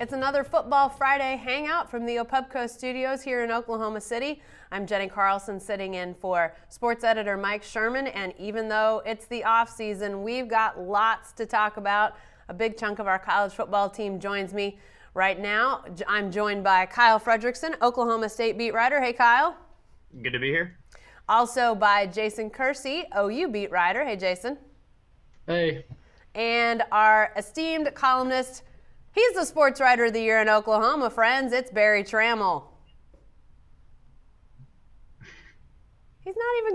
It's another Football Friday hangout from the Opubco studios here in Oklahoma City. I'm Jenny Carlson sitting in for sports editor Mike Sherman, and even though it's the off season, we've got lots to talk about. A big chunk of our college football team joins me right now. I'm joined by Kyle Fredrickson, Oklahoma State beat writer. Hey, Kyle. Good to be here. Also by Jason Kersey, OU beat writer. Hey, Jason. Hey. And our esteemed columnist, he's the sports writer of the year in Oklahoma, friends. It's Barry Trammell. He's not even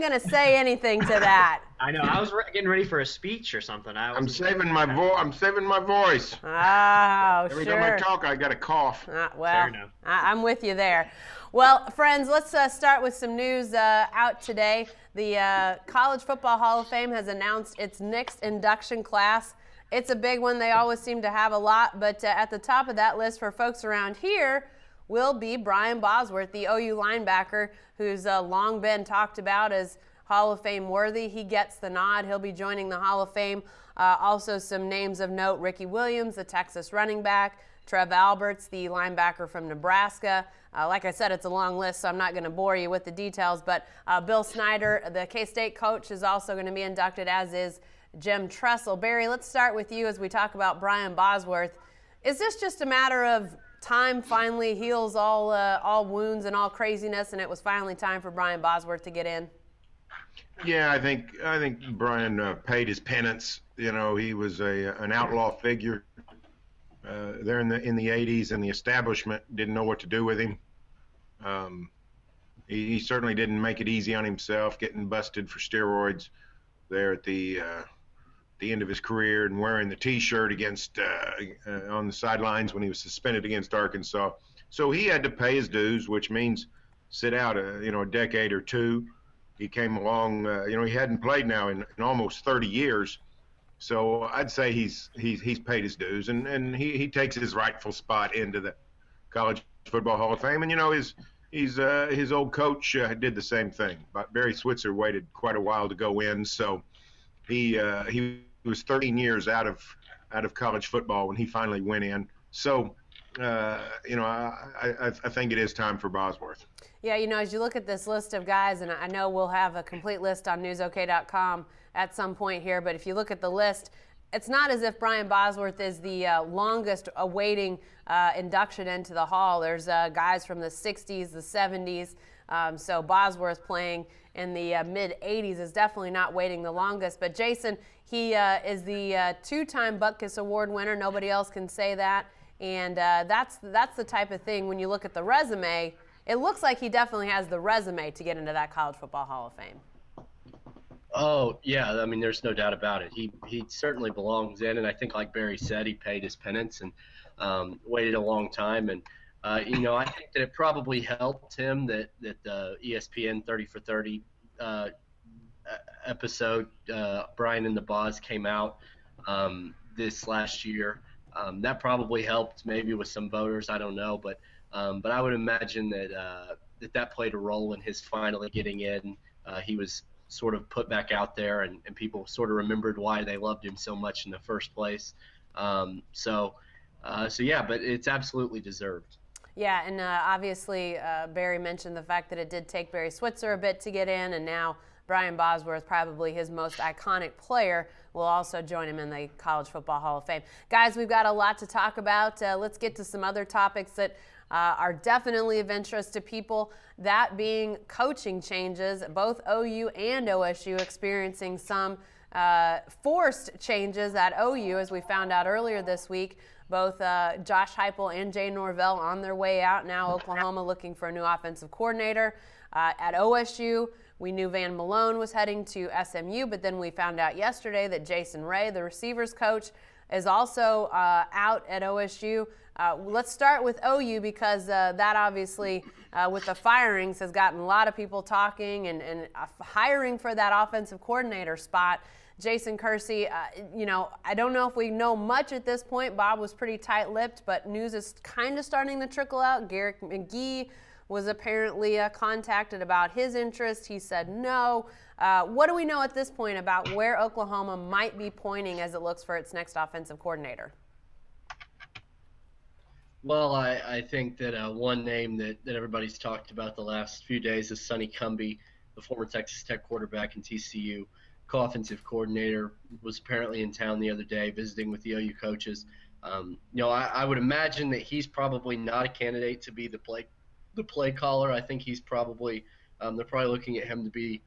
gonna say anything to that. I know. I was getting ready for a speech or something. I'm saving my voice. Oh, Every sure. time I talk, I got a cough. Well, Fair enough. I'm with you there. Well, friends, let's start with some news out today. The College Football Hall of Fame has announced its next induction class. It's a big one. They always seem to have a lot, but at the top of that list for folks around here will be Brian Bosworth, the OU linebacker, who's long been talked about as Hall of Fame worthy. He gets the nod. He'll be joining the Hall of Fame. Also some names of note: Ricky Williams, the Texas running back; Trev Alberts, the linebacker from Nebraska. Like I said, it's a long list, so I'm not going to bore you with the details, but Bill Snyder, the K-State coach, is also going to be inducted, as is Jim Tressel. Barry, let's start with you as we talk about Brian Bosworth. Is this just a matter of time finally heals all wounds and all craziness, and it was finally time for Brian Bosworth to get in? Yeah, I think Brian paid his penance. You know, he was an outlaw figure there in the 80s, and the establishment didn't know what to do with him. He certainly didn't make it easy on himself, getting busted for steroids there at the end of his career, and wearing the T-shirt against on the sidelines when he was suspended against Arkansas. So he had to pay his dues, which means sit out a decade or two. He came along, he hadn't played now in almost 30 years. So I'd say he's paid his dues, and he takes his rightful spot into the College Football Hall of Fame. And his old coach did the same thing. But Barry Switzer waited quite a while to go in, so he was 13 years out of college football when he finally went in. So I think it is time for Bosworth. Yeah, as you look at this list of guys, and I know we'll have a complete list on newsok.com at some point here, but if you look at the list, it's not as if Brian Bosworth is the longest awaiting induction into the Hall. There's guys from the 60s, the 70s, so Bosworth playing in the mid-'80s is definitely not waiting the longest. But Jason, he is the two-time Butkus Award winner. Nobody else can say that, and that's the type of thing when you look at the resume. It looks like he definitely has the resume to get into that College Football Hall of Fame. Oh, yeah, I mean, there's no doubt about it. He certainly belongs in, and I think, like Barry said, he paid his penance and waited a long time. And, I think that it probably helped him that the ESPN 30 for 30 episode, Brian and the Boz, came out this last year. That probably helped maybe with some voters, I don't know, but I would imagine that played a role in his finally getting in. He was sort of put back out there, and people sort of remembered why they loved him so much in the first place. So yeah, but it's absolutely deserved. Yeah, and obviously Barry mentioned the fact that it did take Barry Switzer a bit to get in, and now Brian Bosworth, probably his most iconic player, will also join him in the College Football Hall of Fame. Guys, we've got a lot to talk about. Let's get to some other topics that are definitely of interest to people, that being coaching changes. Both OU and OSU experiencing some forced changes at OU, as we found out earlier this week. Both Josh Heupel and Jay Norvell on their way out. Now Oklahoma looking for a new offensive coordinator. At OSU, we knew Van Malone was heading to SMU, but then we found out yesterday that Jason Ray, the receivers coach, is also out at OSU. Let's start with OU because that obviously, with the firings, has gotten a lot of people talking and hiring for that offensive coordinator spot. Jason Kersey, I don't know if we know much at this point. Bob was pretty tight-lipped, but news is kind of starting to trickle out. Garrick McGee was apparently contacted about his interest. He said no. What do we know at this point about where Oklahoma might be pointing as it looks for its next offensive coordinator? Well, I think that one name that everybody's talked about the last few days is Sonny Cumbie, the former Texas Tech quarterback and TCU co-offensive coordinator, was apparently in town the other day visiting with the OU coaches. I would imagine that he's probably not a candidate to be the play caller. I think he's probably they're probably looking at him to be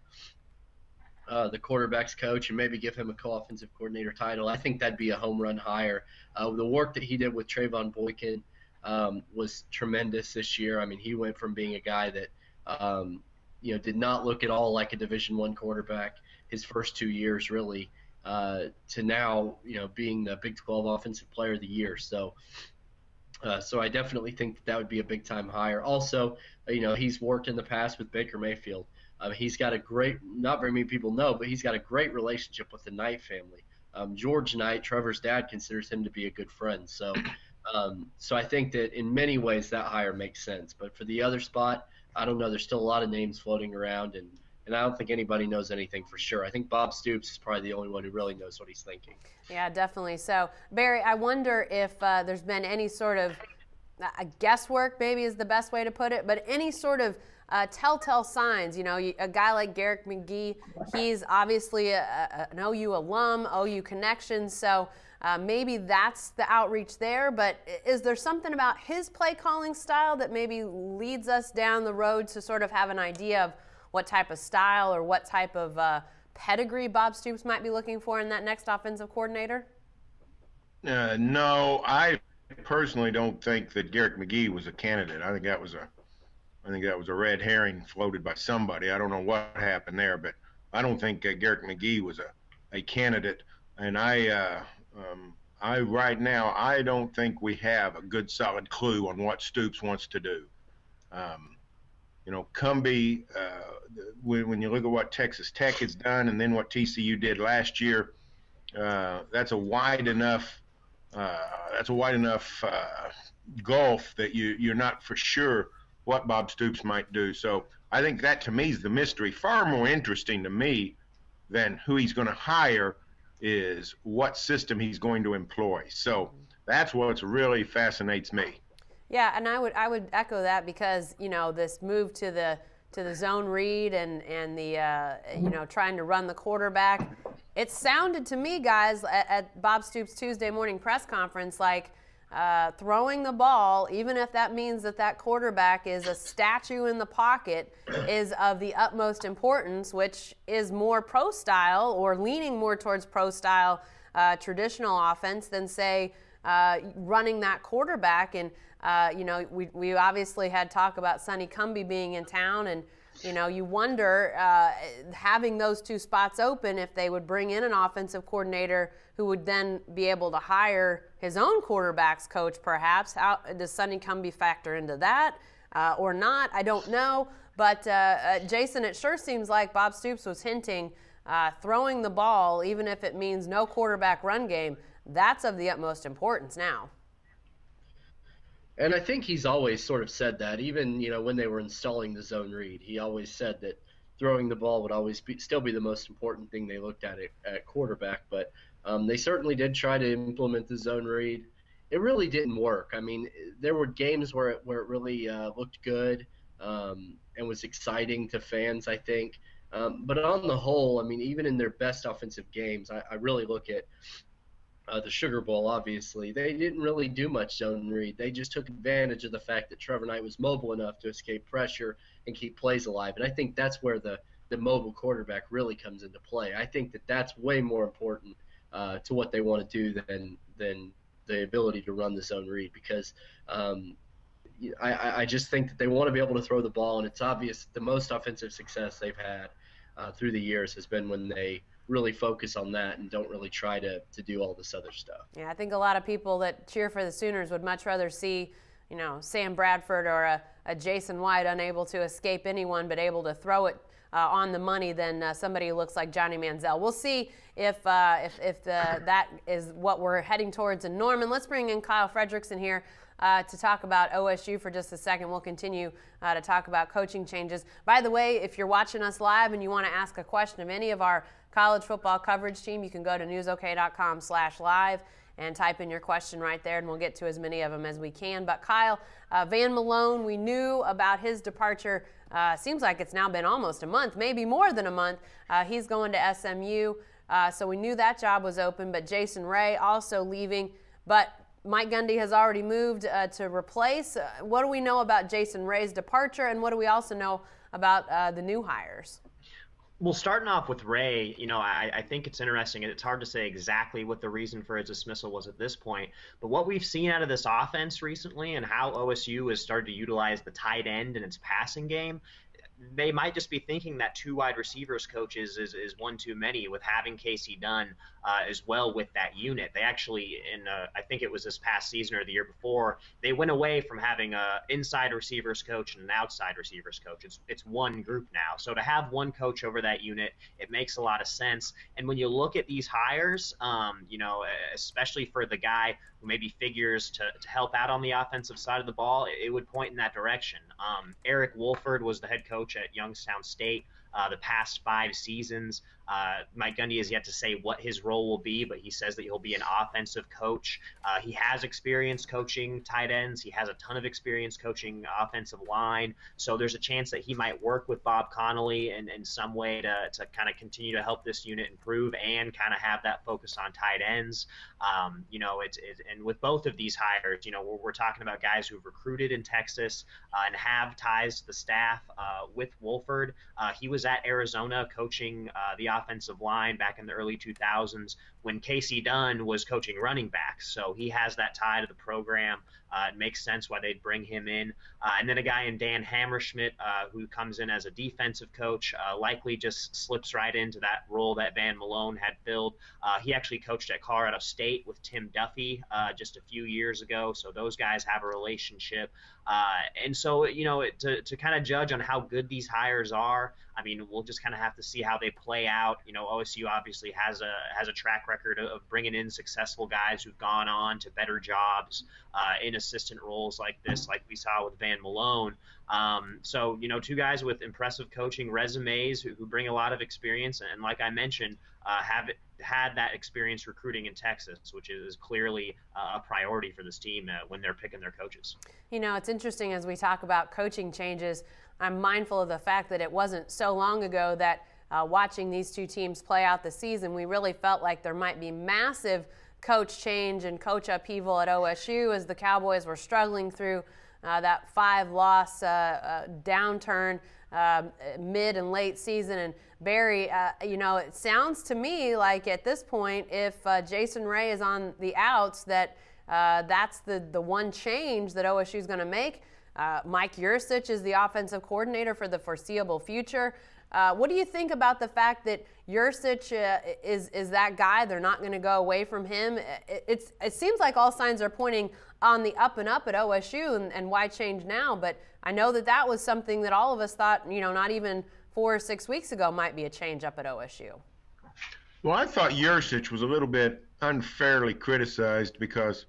the quarterback's coach and maybe give him a co-offensive coordinator title. I think that'd be a home run hire. The work that he did with Trayvon Boykin was tremendous this year. I mean, he went from being a guy that did not look at all like a Division I quarterback his first 2 years, really, to now being the Big 12 Offensive Player of the Year. So I definitely think that would be a big time hire. Also, he's worked in the past with Baker Mayfield. He's got a great, not very many people know, but he's got a great relationship with the Knight family. George Knight, Trevor's dad, considers him to be a good friend. So I think that in many ways that hire makes sense. But for the other spot, I don't know. There's still a lot of names floating around, and I don't think anybody knows anything for sure. I think Bob Stoops is probably the only one who really knows what he's thinking. Yeah, definitely. So, Barry, I wonder if there's been any sort of guesswork, maybe is the best way to put it, but any sort of telltale signs. A guy like Garrick McGee, he's obviously an OU alum, OU connection, so maybe that's the outreach there. But is there something about his play calling style that maybe leads us down the road to sort of have an idea of what type of style or what type of pedigree Bob Stoops might be looking for in that next offensive coordinator? No, I personally don't think that Garrick McGee was a candidate. I think that was a red herring floated by somebody. I don't know what happened there, but I don't think Garrick McGee was a candidate. And I right now, I don't think we have a good solid clue on what Stoops wants to do. Cumbie, when you look at what Texas Tech has done and then what TCU did last year, that's a wide enough gulf that you're not for sure what Bob Stoops might do. So I think that to me is the mystery. Far more interesting to me than who he's going to hire is what system he's going to employ. So that's what really fascinates me. Yeah, and I would echo that because this move to the zone read and the trying to run the quarterback, it sounded to me, guys, at Bob Stoops' Tuesday morning press conference like throwing the ball, even if that means that quarterback is a statue in the pocket, is of the utmost importance, which is more pro style or leaning more towards pro style traditional offense than say running that quarterback. And we obviously had talk about Sonny Cumbie being in town, and you wonder having those two spots open if they would bring in an offensive coordinator who would then be able to hire his own quarterback's coach, perhaps. How does Sonny Cumbie factor into that or not? I don't know. But, Jason, it sure seems like Bob Stoops was hinting throwing the ball, even if it means no quarterback run game, that's of the utmost importance now. And I think he's always sort of said that, even when they were installing the zone read, he always said that throwing the ball would always still be the most important thing they looked at quarterback. But they certainly did try to implement the zone read. It really didn't work. I mean, there were games where it really looked good and was exciting to fans, I think. But on the whole, I mean, even in their best offensive games, I really look at the Sugar Bowl, obviously. They didn't really do much zone read. They just took advantage of the fact that Trevor Knight was mobile enough to escape pressure and keep plays alive. And I think that's where the mobile quarterback really comes into play. I think that's way more important to what they want to do than the ability to run the zone read, because I just think that they want to be able to throw the ball, and it's obvious the most offensive success they've had through the years has been when they really focus on that and don't really try to do all this other stuff. Yeah, I think a lot of people that cheer for the Sooners would much rather see, Sam Bradford or a Jason White unable to escape anyone but able to throw it on the money than somebody who looks like Johnny Manziel. We'll see if that is what we're heading towards in Norman. Let's bring in Kyle Fredrickson here to talk about OSU for just a second. We'll continue to talk about coaching changes. By the way, if you're watching us live and you want to ask a question of any of our college football coverage team, you can go to newsok.com/live and type in your question right there, and we'll get to as many of them as we can. But Kyle, Van Malone, we knew about his departure. Seems like it's now been almost a month, maybe more than a month. He's going to SMU, so we knew that job was open. But Jason Ray also leaving. But Mike Gundy has already moved to replace. What do we know about Jason Ray's departure, and what do we also know about the new hires? Well, starting off with Ray, I think it's interesting. It's hard to say exactly what the reason for his dismissal was at this point. But what we've seen out of this offense recently and how OSU has started to utilize the tight end in its passing game, they might just be thinking that 2 wide receivers coaches is one too many, with having Casey Dunn as well with that unit. They actually, I think it was this past season or the year before, they went away from having an inside receivers coach and an outside receivers coach. It's one group now. So to have one coach over that unit, it makes a lot of sense. And when you look at these hires, especially for the guy who maybe figures to help out on the offensive side of the ball, it would point in that direction. Eric Wolford was the head coach at Youngstown State the past 5 seasons. Mike Gundy has yet to say what his role will be, but he says that he'll be an offensive coach. He has experience coaching tight ends. He has a ton of experience coaching offensive line. So there's a chance that he might work with Bob Connolly in some way to kind of continue to help this unit improve and kind of have that focus on tight ends. And with both of these hires, we're talking about guys who've recruited in Texas and have ties to the staff. With Wolford, he was at Arizona coaching the offensive line back in the early 2000s when Casey Dunn was coaching running backs. So he has that tie to the program. It makes sense why they'd bring him in. And then a guy in Dan Hammerschmidt, who comes in as a defensive coach, likely just slips right into that role that Van Malone had filled. He actually coached at Colorado State with Tim Duffy just a few years ago. So those guys have a relationship. And so, to kind of judge on how good these hires are, I mean, we'll just kind of have to see how they play out. OSU obviously has a track record of bringing in successful guys who've gone on to better jobs in assistant roles like this, like we saw with Van Malone. So, 2 guys with impressive coaching resumes who bring a lot of experience, and like I mentioned, have had that experience recruiting in Texas, which is clearly a priority for this team when they're picking their coaches. It's interesting as we talk about coaching changes. I'm mindful of the fact that it wasn't so long ago that watching these 2 teams play out the season, we really felt like there might be massive coach change and coach upheaval at OSU as the Cowboys were struggling through that 5-loss downturn mid and late season. And Barry, it sounds to me like at this point, if Jason Ray is on the outs, that that's the one change that OSU is going to make. Mike Yurcich is the offensive coordinator for the foreseeable future. What do you think about the fact that Yurcich is that guy? They're not going to go away from him. It seems like all signs are pointing on the up and up at OSU, and why change now? But I know that was something that all of us thought, not even 4 or 6 weeks ago, might be a change up at OSU. Well, I thought Yurcich was a little bit unfairly criticized because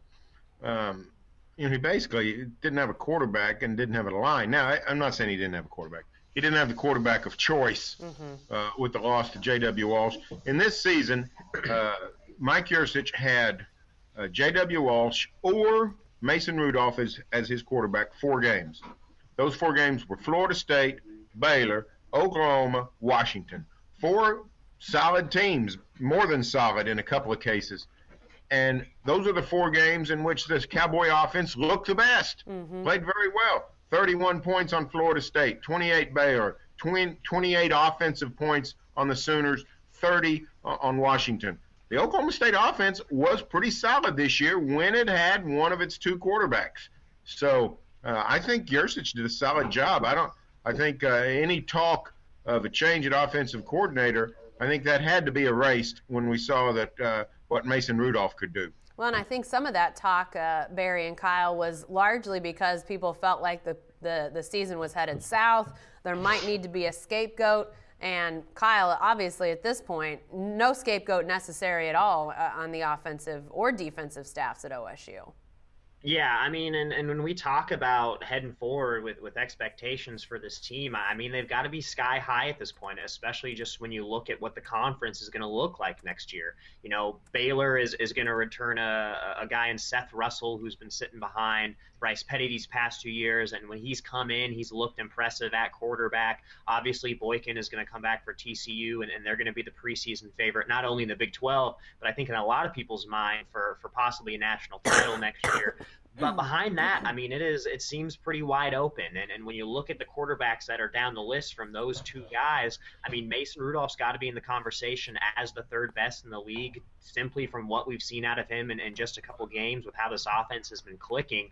he basically didn't have a quarterback and didn't have a line. Now, I'm not saying he didn't have a quarterback. He didn't have the quarterback of choice with the loss to J.W. Walsh. In this season, Mike Yurcich had J.W. Walsh or Mason Rudolph as his quarterback 4 games. Those 4 games were Florida State, Baylor, Oklahoma, Washington. 4 solid teams, more than solid in a couple of cases. And those are the 4 games in which this Cowboy offense looked the best, played very well. 31 points on Florida State, 28 Baylor, 28 offensive points on the Sooners, 30 on Washington. The Oklahoma State offense was pretty solid this year when it had one of its 2 quarterbacks. So I think Yurcich did a solid job. I think any talk of a change at offensive coordinator, I think that had to be erased when we saw that what Mason Rudolph could do. Well, and I think some of that talk, Barry and Kyle, was largely because people felt like the season was headed south. There might need to be a scapegoat. And Kyle, obviously at this point, no scapegoat necessary at all on the offensive or defensive staffs at OSU. Yeah, I mean, and when we talk about heading forward with expectations for this team, I mean, they've got to be sky high at this point, especially just when you look at what the conference is going to look like next year. You know, Baylor is going to return a guy in Seth Russell who's been sitting behind Bryce Petty these past 2 years, and when he's come in, he's looked impressive at quarterback. Obviously, Boykin is going to come back for TCU, and they're going to be the preseason favorite, not only in the Big 12, but I think in a lot of people's mind for possibly a national title next year. But behind that, I mean, it seems pretty wide open. And when you look at the quarterbacks that are down the list from those two guys, I mean, Mason Rudolph's got to be in the conversation as the third best in the league, simply from what we've seen out of him in just a couple games with how this offense has been clicking.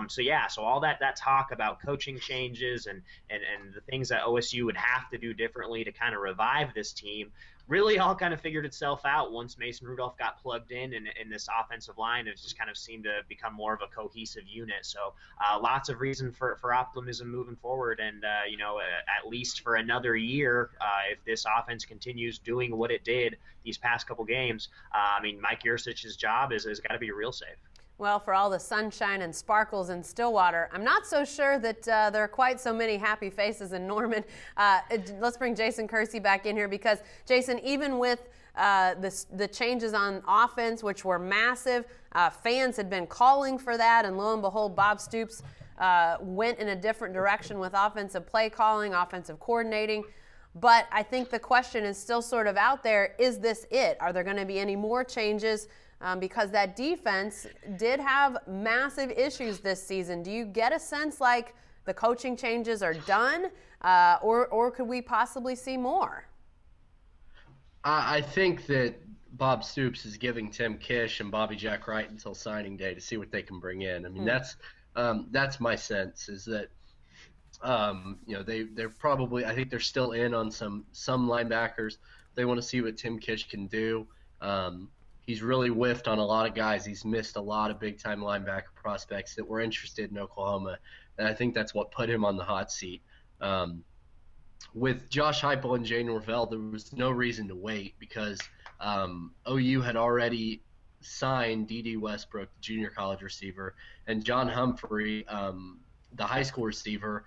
So all that talk about coaching changes and the things that OSU would have to do differently to kind of revive this team really all kind of figured itself out once Mason Rudolph got plugged in this offensive line. It just kind of seemed to become more of a cohesive unit. So lots of reason for optimism moving forward. And, at least for another year, if this offense continues doing what it did these past couple games, I mean, Mike Yurcich's job is got to be real safe. Well, for all the sunshine and sparkles in Stillwater, I'm not so sure that there are quite so many happy faces in Norman. Let's bring Jason Kersey back in here because, Jason, even with the changes on offense, which were massive, fans had been calling for that, and lo and behold, Bob Stoops went in a different direction with offensive play calling, offensive coordinating. But I think the question is still sort of out there, is this it? Are there going to be any more changes? Because that defense did have massive issues this season. Do you get a sense like the coaching changes are done, or could we possibly see more? I think that Bob Stoops is giving Tim Kish and Bobby Jack Wright until signing day to see what they can bring in. I mean, that's my sense is that they're probably, I think they're still in on some linebackers. They want to see what Tim Kish can do. He's really whiffed on a lot of guys. He's missed a lot of big-time linebacker prospects that were interested in Oklahoma, and I think that's what put him on the hot seat. With Josh Heupel and Jay Norvell, there was no reason to wait because OU had already signed D.D. Westbrook, the junior college receiver, and John Humphrey, the high school receiver,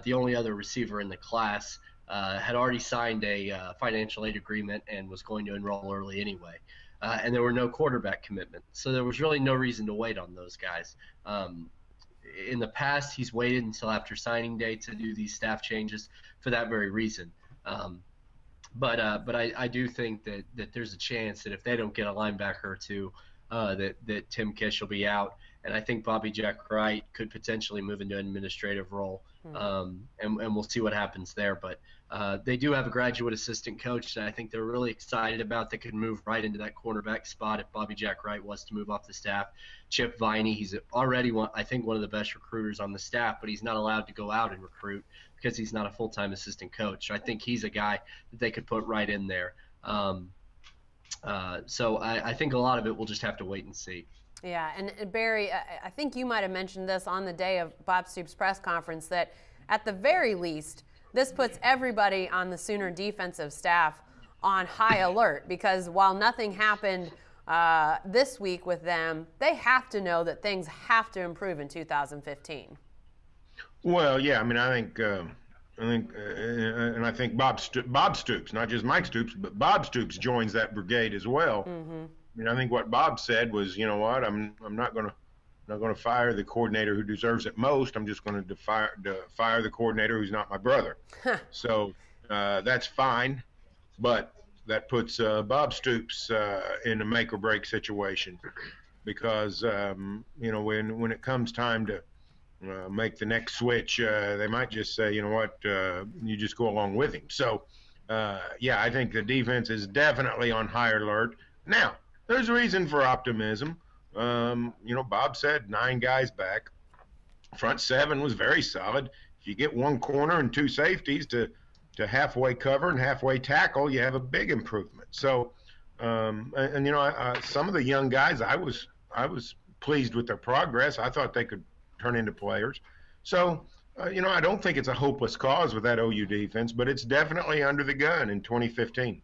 the only other receiver in the class, had already signed a financial aid agreement and was going to enroll early anyway. And there were no quarterback commitments. So there was really no reason to wait on those guys. In the past, he's waited until after signing day to do these staff changes for that very reason. But I do think that there's a chance that if they don't get a linebacker or two, that Tim Kish will be out. And I think Bobby Jack Wright could potentially move into an administrative role. And we'll see what happens there. But they do have a graduate assistant coach that I think they're really excited about that could move right into that cornerback spot if Bobby Jack Wright was to move off the staff. Chip Viney, he's already one of the best recruiters on the staff, but he's not allowed to go out and recruit because he's not a full-time assistant coach. So I think he's a guy that they could put right in there. So I think a lot of it we'll just have to wait and see. Yeah, and Barry, I think you might have mentioned this on the day of Bob Stoops' press conference that at the very least, this puts everybody on the Sooner defensive staff on high alert because while nothing happened this week with them, they have to know that things have to improve in 2015. Well, yeah, I mean, I think Bob Stoops, not just Mike Stoops, but Bob Stoops joins that brigade as well. Mm-hmm. I mean, I think what Bob said was, you know what, I'm not going to fire the coordinator who deserves it most. I'm just going to fire the coordinator who's not my brother. So that's fine, but that puts Bob Stoops in a make or break situation because when it comes time to make the next switch, they might just say, you know what, you just go along with him. So I think the defense is definitely on high alert now. There's reason for optimism. Bob said 9 guys back. Front 7 was very solid. If you get one corner and 2 safeties to halfway cover and halfway tackle, you have a big improvement. So, some of the young guys, I was pleased with their progress. I thought they could turn into players. So, I don't think it's a hopeless cause with that OU defense, but it's definitely under the gun in 2015.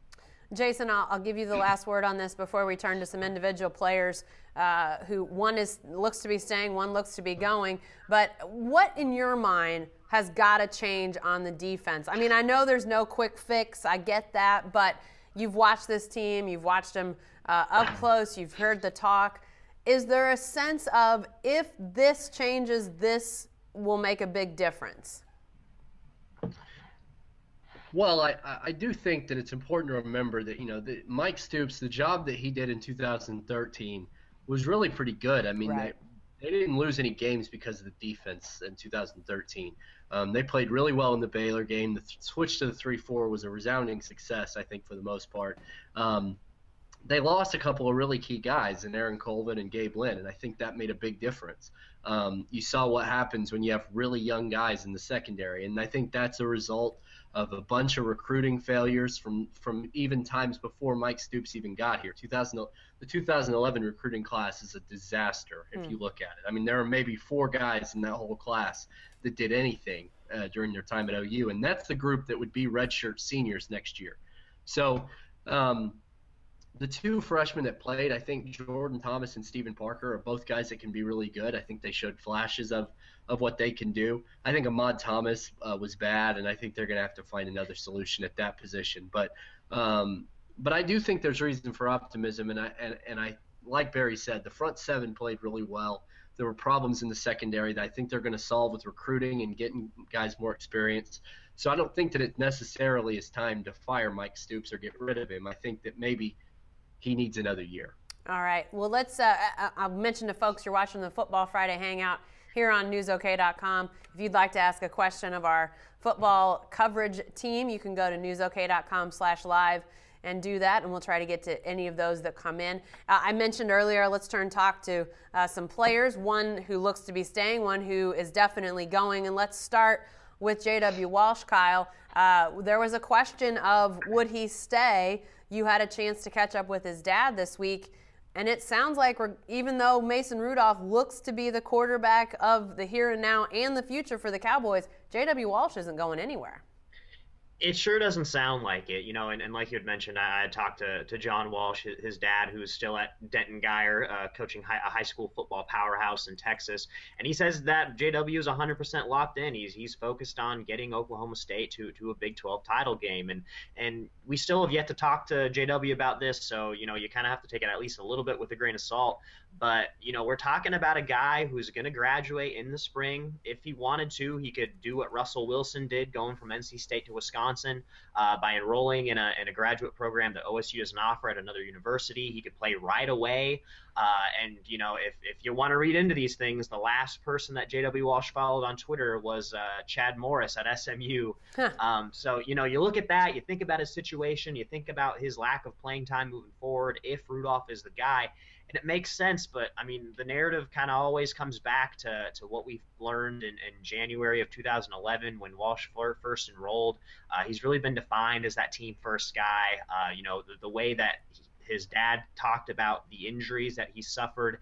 Jason, I'll give you the last word on this before we turn to some individual players who one looks to be staying, one looks to be going. But what in your mind has got to change on the defense? I mean, I know there's no quick fix. I get that. But you've watched this team. You've watched them up close. You've heard the talk. Is there a sense of if this changes, this will make a big difference? Well, I do think that it's important to remember that, that Mike Stoops, the job that he did in 2013 was really pretty good. I mean, right. They didn't lose any games because of the defense in 2013. They played really well in the Baylor game. The switch to the 3-4 was a resounding success, I think, for the most part. They lost a couple of really key guys in Aaron Colvin and Gabe Lynn, and I think that made a big difference. You saw what happens when you have really young guys in the secondary, and I think that's a result of a bunch of recruiting failures from even times before Mike Stoops even got here. The 2011 recruiting class is a disaster if you look at it. I mean, there are maybe 4 guys in that whole class that did anything during their time at OU, and that's the group that would be redshirt seniors next year. So the 2 freshmen that played, I think Jordan Thomas and Stephen Parker are both guys that can be really good. I think they showed flashes of what they can do. I think Ahmad Thomas was bad, and I think they're going to have to find another solution at that position. But I do think there's reason for optimism, and I like Barry said, the front 7 played really well. There were problems in the secondary that I think they're going to solve with recruiting and getting guys more experience. So I don't think that it necessarily is time to fire Mike Stoops or get rid of him. I think that maybe he needs another year. All right. Well, let's I'll mention to folks you're watching the Football Friday Hangout here on newsok.com. If you'd like to ask a question of our football coverage team, you can go to newsok.com/live and do that, and we'll try to get to any of those that come in. I mentioned earlier, let's talk to some players, one who looks to be staying, one who is definitely going, and let's start with J.W. Walsh, Kyle. There was a question of would he stay. You had a chance to catch up with his dad this week, and it sounds like even though Mason Rudolph looks to be the quarterback of the here and now and the future for the Cowboys, J.W. Walsh isn't going anywhere. It sure doesn't sound like it, and like you had mentioned, I had talked to John Walsh, his dad, who's still at Denton Guyer, coaching a high school football powerhouse in Texas, and he says that JW is 100% locked in. He's focused on getting Oklahoma State to a Big 12 title game, and we still have yet to talk to JW about this, so, you kind of have to take it at least a little bit with a grain of salt. But, we're talking about a guy who's going to graduate in the spring. If he wanted to, he could do what Russell Wilson did, going from NC State to Wisconsin by enrolling in a graduate program that OSU doesn't offer at another university. He could play right away. And, if you want to read into these things, the last person that J.W. Walsh followed on Twitter was Chad Morris at SMU. So, you look at that, you think about his situation, you think about his lack of playing time moving forward if Rudolph is the guy. And it makes sense, but, I mean, the narrative kind of always comes back to what we learned in January of 2011 when Walsh first enrolled. He's really been defined as that team-first guy. The way that his dad talked about the injuries that he suffered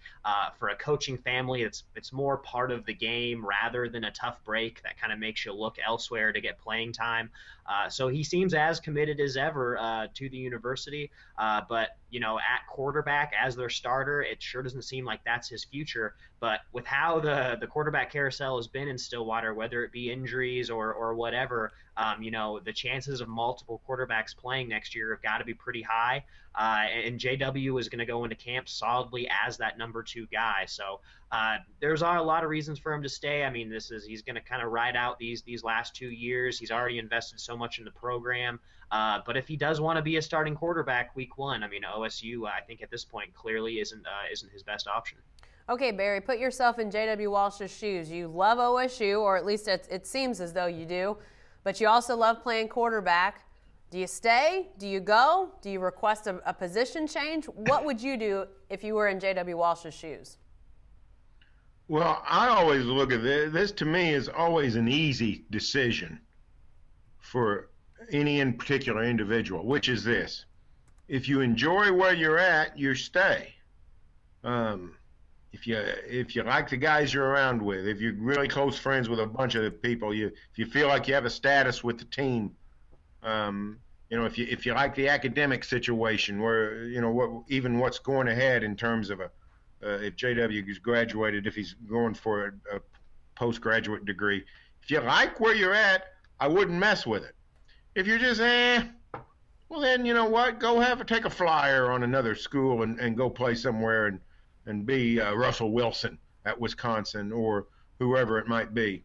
for a coaching family. It's more part of the game rather than a tough break that kind of makes you look elsewhere to get playing time. So he seems as committed as ever to the university. But, at quarterback as their starter, it sure doesn't seem like that's his future. But with how the quarterback carousel has been in Stillwater, whether it be injuries or whatever, the chances of multiple quarterbacks playing next year have got to be pretty high. And JW is going to go into camp solidly as that number 2 guy. So there's a lot of reasons for him to stay. I mean, he's going to kind of ride out these last 2 years. He's already invested so much in the program. But if he does want to be a starting quarterback week 1, I mean, OSU, I think at this point clearly isn't his best option. Okay, Barry, put yourself in J.W. Walsh's shoes. You love OSU, or at least it seems as though you do, but you also love playing quarterback. Do you stay? Do you go? Do you request a position change? What would you do if you were in J.W. Walsh's shoes? Well, I always look at this. This, to me, is always an easy decision for any in particular individual, which is this. If you enjoy where you're at, you stay. If you like the guys you're around with, if you're really close friends with a bunch of people, if you feel like you have a status with the team, if you like the academic situation where, what's going ahead in terms of if JW has graduated, if he's going for a postgraduate degree, if you like where you're at, I wouldn't mess with it. If you're just, well then, you know what, take a flyer on another school and go play somewhere and be Russell Wilson at Wisconsin or whoever it might be.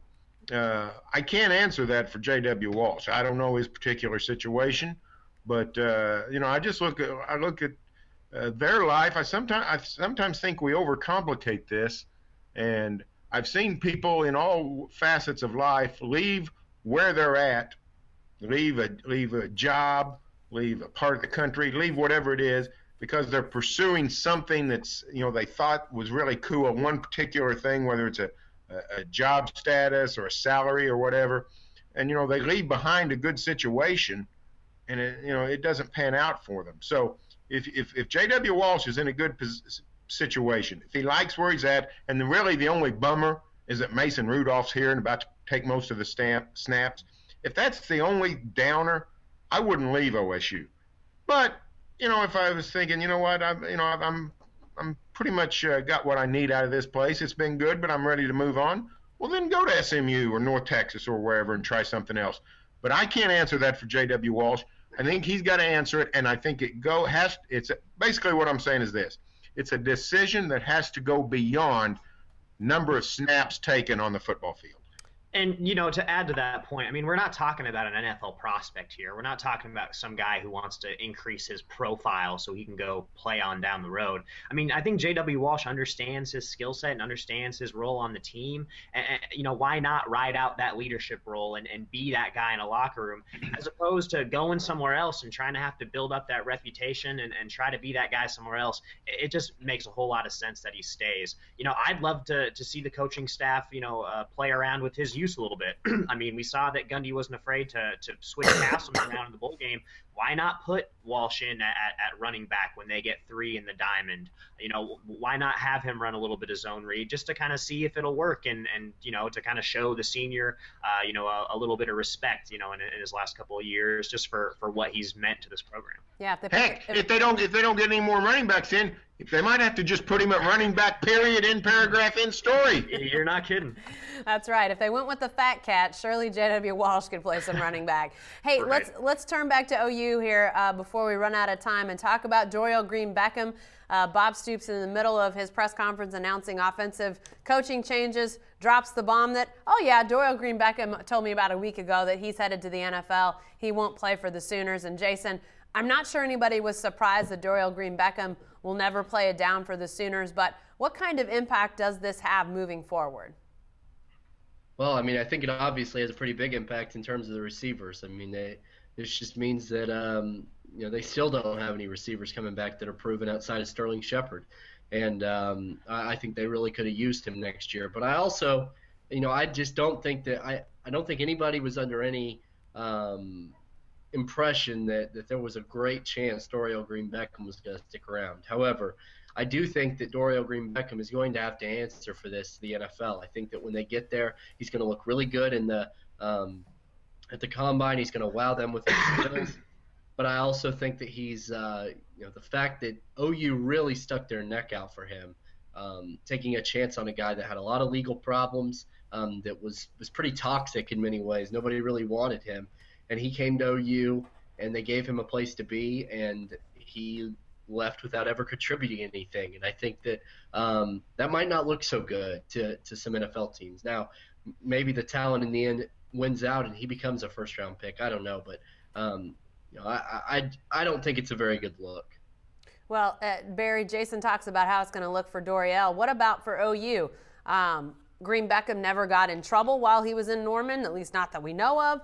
I can't answer that for J.W. Walsh. I don't know his particular situation, but I just look at their life. I sometimes think we overcomplicate this, and I've seen people in all facets of life leave where they're at, leave a job, leave a part of the country, leave whatever it is, because they're pursuing something that's they thought was really cool, one particular thing, whether it's a job status or a salary or whatever, and they leave behind a good situation, and it doesn't pan out for them. So if J.W. Walsh is in a good situation, if he likes where he's at, and really the only bummer is that Mason Rudolph's here and about to take most of the snaps, if that's the only downer, I wouldn't leave OSU. But if I was thinking, I'm pretty much got what I need out of this place. It's been good, but I'm ready to move on. Well, then go to SMU or North Texas or wherever and try something else. But I can't answer that for J.W. Walsh. I think he's got to answer it, and I think it's basically what I'm saying is this. It's a decision that has to go beyond number of snaps taken on the football field. And, to add to that point, I mean, we're not talking about an NFL prospect here. We're not talking about some guy who wants to increase his profile so he can go play on down the road. I mean, I think J.W. Walsh understands his skill set and understands his role on the team. And why not ride out that leadership role and be that guy in a locker room, as opposed to going somewhere else and trying to have to build up that reputation and try to be that guy somewhere else. It just makes a whole lot of sense that he stays. I'd love to see the coaching staff, play around with his youth a little bit. I mean, we saw that Gundy wasn't afraid to switch Castleman around in the bowl game. Why not put Walsh in at running back when they get 3 in the diamond? Why not have him run a little bit of zone read just to kind of see if it'll work and to kind of show the senior, a little bit of respect, in his last couple of years, just for what he's meant to this program. Yeah. If they don't get any more running backs in, they might have to just put him at running back, period, in paragraph, in story. You're not kidding. That's right. If they went with the fat cat, surely J.W. Walsh could play some running back. Hey, right. let's turn back to OU here before we run out of time and talk about Dorial Green-Beckham. Bob Stoops, in the middle of his press conference announcing offensive coaching changes, drops the bomb that, Dorial Green-Beckham told me about a week ago that he's headed to the NFL. He won't play for the Sooners. And Jason, I'm not sure anybody was surprised that Dorial Green-Beckham will never play a down for the Sooners, but what kind of impact does this have moving forward? Well, I mean, I think it obviously has a pretty big impact in terms of the receivers. I mean, this just means that they still don't have any receivers coming back that are proven outside of Sterling Shepard, and I think they really could have used him next year. But I also, I just don't think that I don't think anybody was under any impression that there was a great chance Dorial Green-Beckham was going to stick around. However, I do think that Dorial Green-Beckham is going to have to answer for this to the NFL. I think that when they get there, he's going to look really good in the at the combine. He's going to wow them with his skills. But I also think that he's the fact that OU really stuck their neck out for him, taking a chance on a guy that had a lot of legal problems, that was pretty toxic in many ways. Nobody really wanted him. And he came to OU, and they gave him a place to be, and he left without ever contributing anything. And I think that that might not look so good to some NFL teams. Now, maybe the talent in the end wins out, and he becomes a first-round pick. I don't know, but I don't think it's a very good look. Well, Barry, Jason talks about how it's going to look for Dorial. What about for OU? Green-Beckham never got in trouble while he was in Norman, at least not that we know of.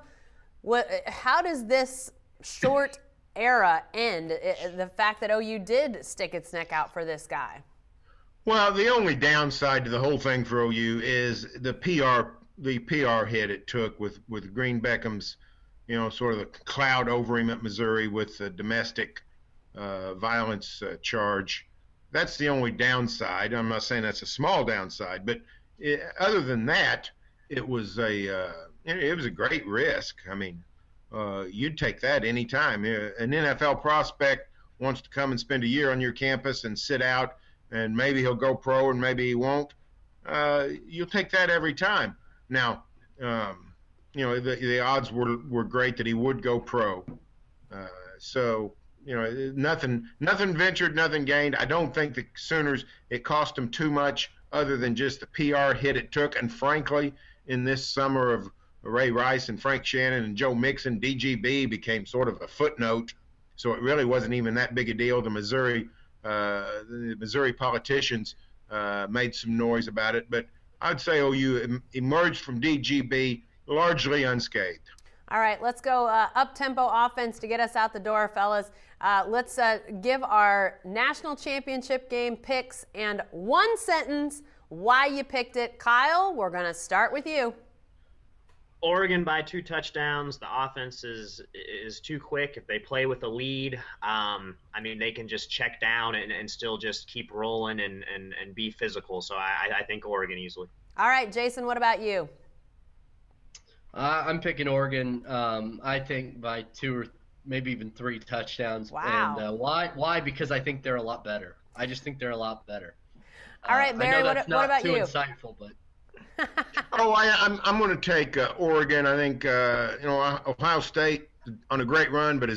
How does this short era end, the fact that OU did stick its neck out for this guy? Well, the only downside to the whole thing for OU is the PR hit it took with Green-Beckham's, sort of the cloud over him at Missouri with the domestic violence charge. That's the only downside. I'm not saying that's a small downside, but other than that, it was a great risk. I mean, you'd take that any time. An NFL prospect wants to come and spend a year on your campus and sit out, and maybe he'll go pro and maybe he won't. You'll take that every time. Now, the odds were great that he would go pro. So, nothing ventured, nothing gained. I don't think the Sooners, it cost them too much other than just the PR hit it took. And frankly, in this summer of Ray Rice and Frank Shannon and Joe Mixon, DGB became sort of a footnote. So it really wasn't even that big a deal. The Missouri politicians made some noise about it. But I'd say OU emerged from DGB largely unscathed. All right, let's go up-tempo offense to get us out the door, fellas. Let's give our national championship game picks and one sentence why you picked it. Kyle, we're going to start with you. Oregon by 2 touchdowns. The offense is too quick. If they play with a lead, they can just check down and still just keep rolling and be physical. So I think Oregon easily. All right, Jason, what about you? I'm picking Oregon. I think by 2 or maybe even 3 touchdowns. Wow. And why? Because I think they're a lot better. I just think they're a lot better. All right, Barry, what about you? Not too insightful, but. I'm going to take Oregon. I think Ohio State on a great run, but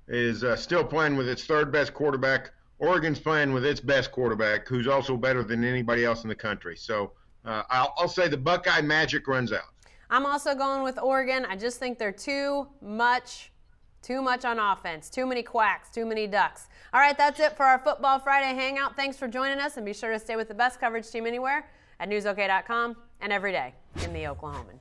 is still playing with its 3rd best quarterback. Oregon's playing with its best quarterback, who's also better than anybody else in the country. So I'll say the Buckeye magic runs out. I'm also going with Oregon. I just think they're too much on offense, too many quacks, too many ducks. All right, that's it for our Football Friday Hangout. Thanks for joining us, and be sure to stay with the best coverage team anywhere at newsok.com and every day in the Oklahoman.